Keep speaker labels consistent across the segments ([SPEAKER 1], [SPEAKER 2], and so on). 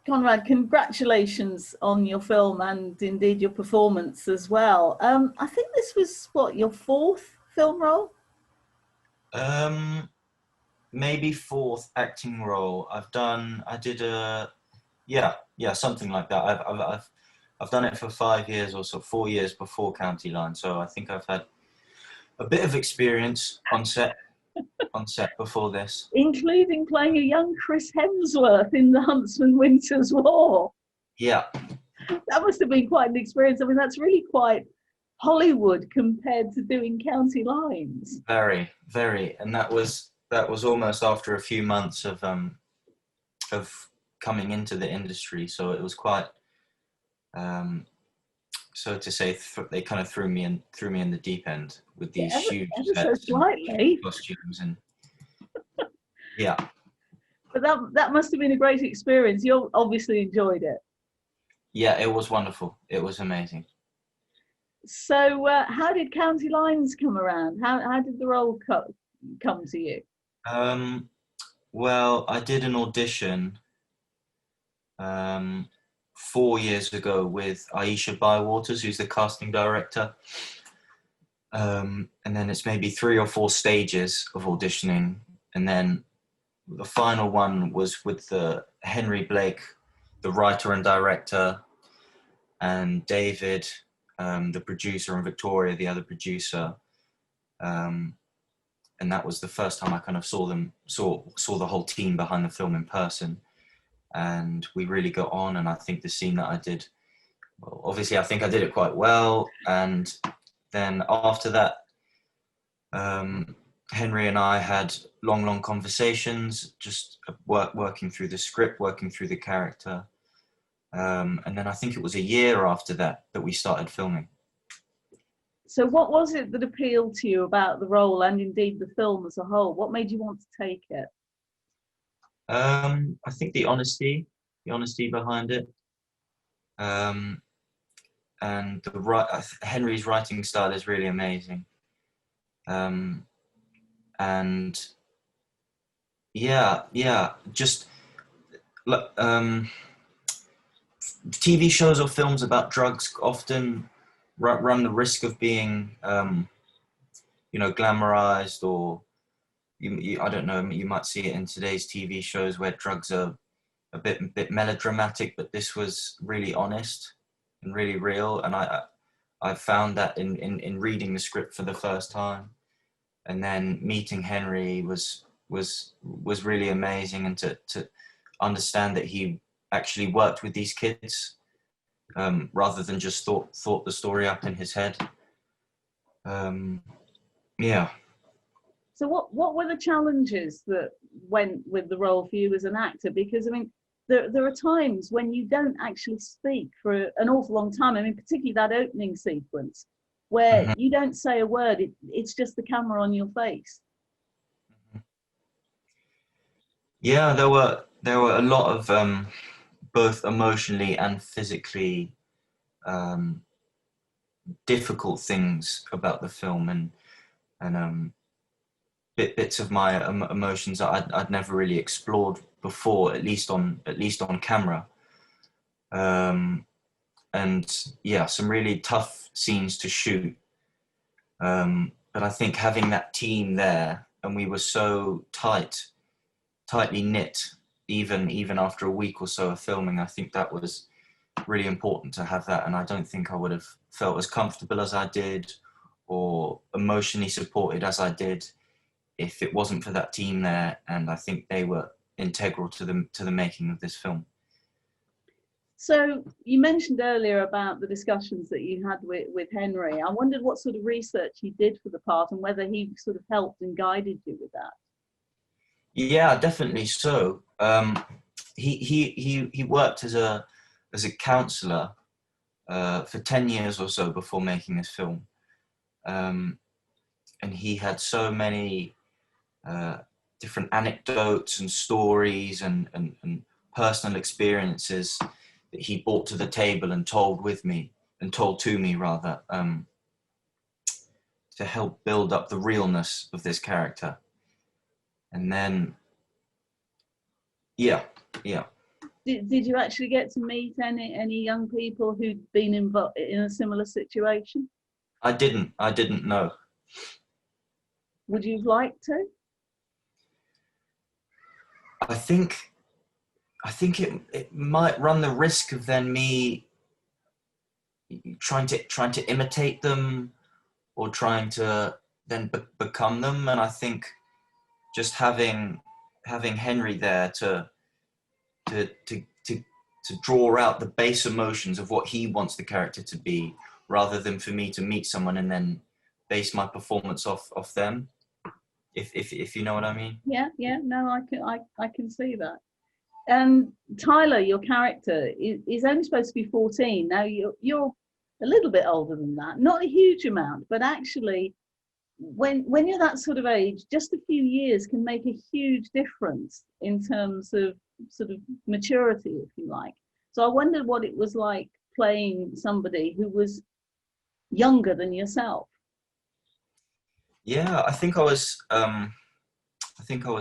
[SPEAKER 1] Conrad, congratulations on your film and indeed your performance as well. I think this was what, your fourth film role?
[SPEAKER 2] Um, Maybe fourth acting role. I did yeah, something like that. I've done it for 5 years or so, 4 years before County Line. So I think I've had a bit of experience on set before this.
[SPEAKER 1] Including playing a young Chris Hemsworth in The Huntsman Winter's War.
[SPEAKER 2] Yeah,
[SPEAKER 1] That must have been quite an experience. I mean, that's really quite Hollywood compared to doing County Lines.
[SPEAKER 2] very, very, and that was almost after a few months of coming into the industry. So it was quite, so to say, they kind of threw me in the deep end with these
[SPEAKER 1] Yeah,
[SPEAKER 2] huge
[SPEAKER 1] ever so
[SPEAKER 2] sets and
[SPEAKER 1] slightly.
[SPEAKER 2] costumes and yeah.
[SPEAKER 1] But that must have been a great experience. You obviously enjoyed it.
[SPEAKER 2] Yeah, it was wonderful. It was amazing.
[SPEAKER 1] So, how did County Lines come around? How did the role come to you?
[SPEAKER 2] Um, well, I did an audition um, 4 years ago with Aisha Bywaters, who's the casting director. And then it's maybe 3 or 4 stages of auditioning. And then the final one was with the Henry Blake, the writer and director, and David, the producer, and Victoria, the other producer. And that was the first time I kind of saw the whole team behind the film in person. And we really got on. And I think the scene that I did, well, obviously I think I did it quite well. And then after that, Henry and I had long conversations, just working through the script, working through the character. And then I think it was a year after that we started filming.
[SPEAKER 1] So, what was it that appealed to you about the role and indeed the film as a whole? What made you want to take it?
[SPEAKER 2] I think the honesty behind it, and Henry's writing style is really amazing, and just TV shows or films about drugs often run the risk of being, glamorized, or I don't know, you might see it in today's TV shows where drugs are a bit melodramatic, but this was really honest and really real. And I found that in reading the script for the first time, and then meeting Henry was really amazing, and to understand that he actually worked with these kids, rather than just thought the story up in his head. Yeah.
[SPEAKER 1] So, what were the challenges that went with the role for you as an actor? Because I mean, there are times when you don't actually speak for an awful long time. I mean, particularly that opening sequence where
[SPEAKER 2] Mhm.
[SPEAKER 1] you don't say a word. It's just the camera on your face.
[SPEAKER 2] Yeah, there were a lot of both emotionally and physically um, difficult things about the film, and bits of my emotions that I'd never really explored before, at least on camera. Um, and yeah, some really tough scenes to shoot. But I think having that team there, and we were so tightly knit, even after a week or so of filming, I think that was really important to have that. And I don't think I would have felt as comfortable as I did, or emotionally supported as I did, if it wasn't for that team there. And I think they were integral to the making of this film.
[SPEAKER 1] So you mentioned earlier about the discussions that you had with Henry. I wondered what sort of research he did for the part and whether he sort of helped and guided you with that.
[SPEAKER 2] Yeah, definitely. So he worked as a counsellor for 10 years or so before making this film, and he had so many different anecdotes and stories and personal experiences that he brought to the table and told to me rather, to help build up the realness of this character. And then yeah.
[SPEAKER 1] Did you actually get to meet any young people who'd been involved in a similar situation?
[SPEAKER 2] I didn't know.
[SPEAKER 1] Would you like to?
[SPEAKER 2] I think it might run the risk of then me trying to imitate them, or trying to then become them. And I think just having Henry there to draw out the base emotions of what he wants the character to be, rather than for me to meet someone and then base my performance off them. If you know what I mean.
[SPEAKER 1] Yeah, no, I can see that. And Tyler, your character, is only supposed to be 14. Now you're a little bit older than that, not a huge amount, but actually, when you're that sort of age, just a few years can make a huge difference in terms of sort of maturity, if you like. So I wondered what it was like playing somebody who was younger than yourself.
[SPEAKER 2] Yeah, I think I was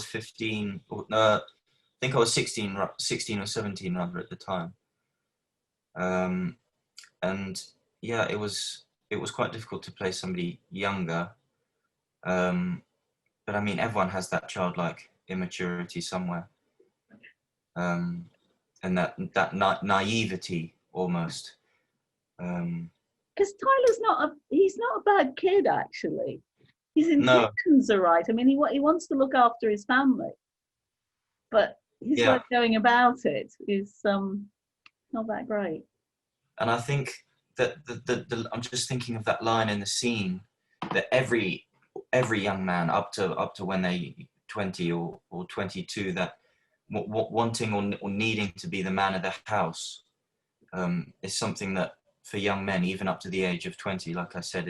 [SPEAKER 2] 15, or no, I think I was 16 or 17 rather at the time. And yeah, it was quite difficult to play somebody younger. But I mean, everyone has that childlike immaturity somewhere. And that naivety almost.
[SPEAKER 1] Because Tyler's he's not a bad kid, actually. His
[SPEAKER 2] No.
[SPEAKER 1] intentions are right. I mean, he wants to look after his family, but his way of going about it is not that great.
[SPEAKER 2] And I think that I'm just thinking of that line in the scene, that every young man up to when they 20 or 22, that wanting or needing to be the man of the house, is something that for young men, even up to the age of 20, like I said,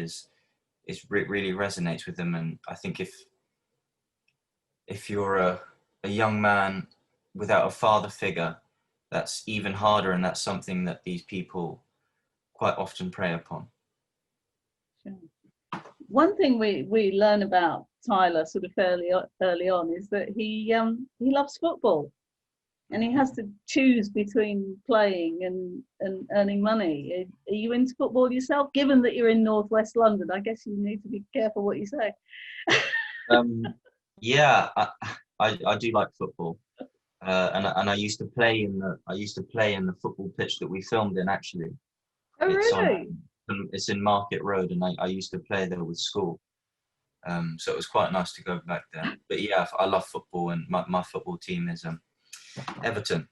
[SPEAKER 2] really resonates with them. And I think if you're a young man without a father figure, that's even harder, and that's something that these people quite often prey upon.
[SPEAKER 1] Sure. One thing we learn about Tyler sort of fairly early on is that he loves football, and he has to choose between playing and earning money. Are you into football yourself? Given that you're in Northwest London, I guess you need to be careful what you say.
[SPEAKER 2] Yeah, I do like football, and I used to play in the football pitch that we filmed in. Actually,
[SPEAKER 1] oh really?
[SPEAKER 2] It's in Market Road, and I used to play there with school. So it was quite nice to go back there. But yeah, I love football, and my football team is Everton.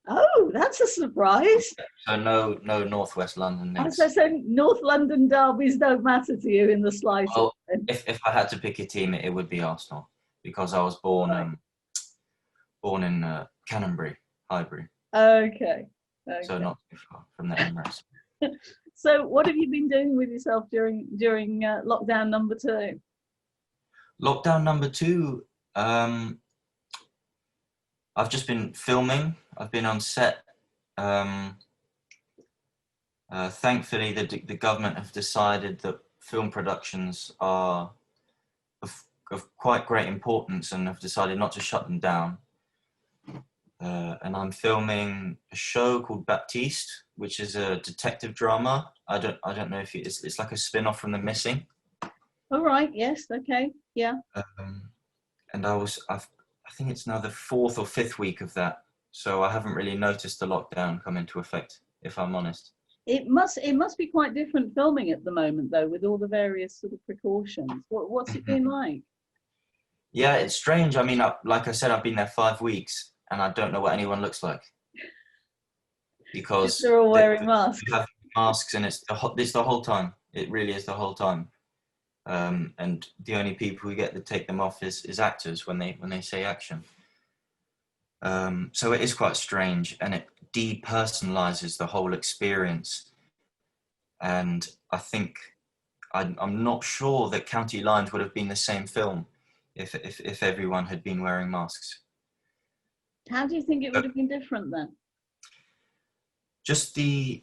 [SPEAKER 1] Oh, that's a surprise.
[SPEAKER 2] So no Northwest London links.
[SPEAKER 1] So North London derbies don't matter to you in the slightest.
[SPEAKER 2] Well, if I had to pick a team, it would be Arsenal, because I was born in Canonbury, Highbury.
[SPEAKER 1] Okay.
[SPEAKER 2] So not too far from the Emirates.
[SPEAKER 1] So what have you been doing with yourself during lockdown number 2?
[SPEAKER 2] Lockdown number 2, I've just been filming. I've been on set. Thankfully, the government have decided that film productions are of quite great importance, and have decided not to shut them down. And I'm filming a show called Baptiste, which is a detective drama. I don't know if it's like a spin-off from The Missing.
[SPEAKER 1] All right. Yes. Okay. Yeah.
[SPEAKER 2] And I think it's now the 4th or 5th week of that, so I haven't really noticed the lockdown come into effect, if I'm honest.
[SPEAKER 1] It must be quite different filming at the moment, though, with all the various sort of precautions. What's it been like?
[SPEAKER 2] Yeah, it's strange. I mean, like I said, I've been there 5 weeks, and I don't know what anyone looks like, because
[SPEAKER 1] they're all wearing masks.
[SPEAKER 2] They have masks, and it's the whole time. It really is the whole time. And the only people who get to take them off is actors when they say action. So it is quite strange, and it depersonalizes the whole experience. And I think I'm not sure that County Lines would have been the same film if everyone had been wearing masks.
[SPEAKER 1] How do you think it would have been different then?
[SPEAKER 2] Just the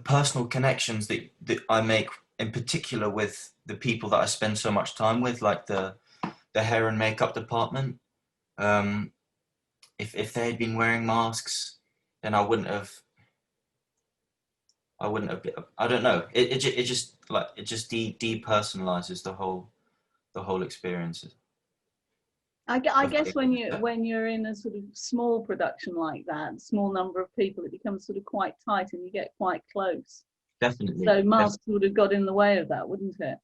[SPEAKER 2] personal connections that I make, in particular with the people that I spend so much time with, like the hair and makeup department. if they had been wearing masks, then I wouldn't have. I don't know. It just like it just depersonalizes the whole experience.
[SPEAKER 1] I guess when you're in a sort of small production like that, small number of people, it becomes sort of quite tight and you get quite close.
[SPEAKER 2] Definitely.
[SPEAKER 1] So masks would have got in the way of that, wouldn't it?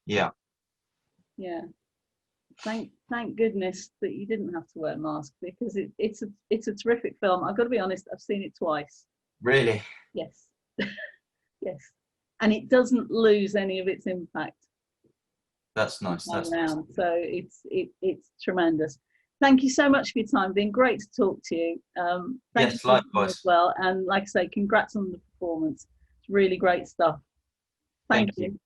[SPEAKER 2] Yeah.
[SPEAKER 1] Yeah. Thank goodness that you didn't have to wear a mask, because it's a terrific film. I've got to be honest, I've seen it twice.
[SPEAKER 2] Really?
[SPEAKER 1] Yes. Yes. And it doesn't lose any of its impact.
[SPEAKER 2] That's nice. That's nice.
[SPEAKER 1] So it's tremendous. Thank you so much for your time. Been great to talk to you.
[SPEAKER 2] Yes, likewise.
[SPEAKER 1] As well. And like I say, congrats on the performance. It's really great stuff. Thank you.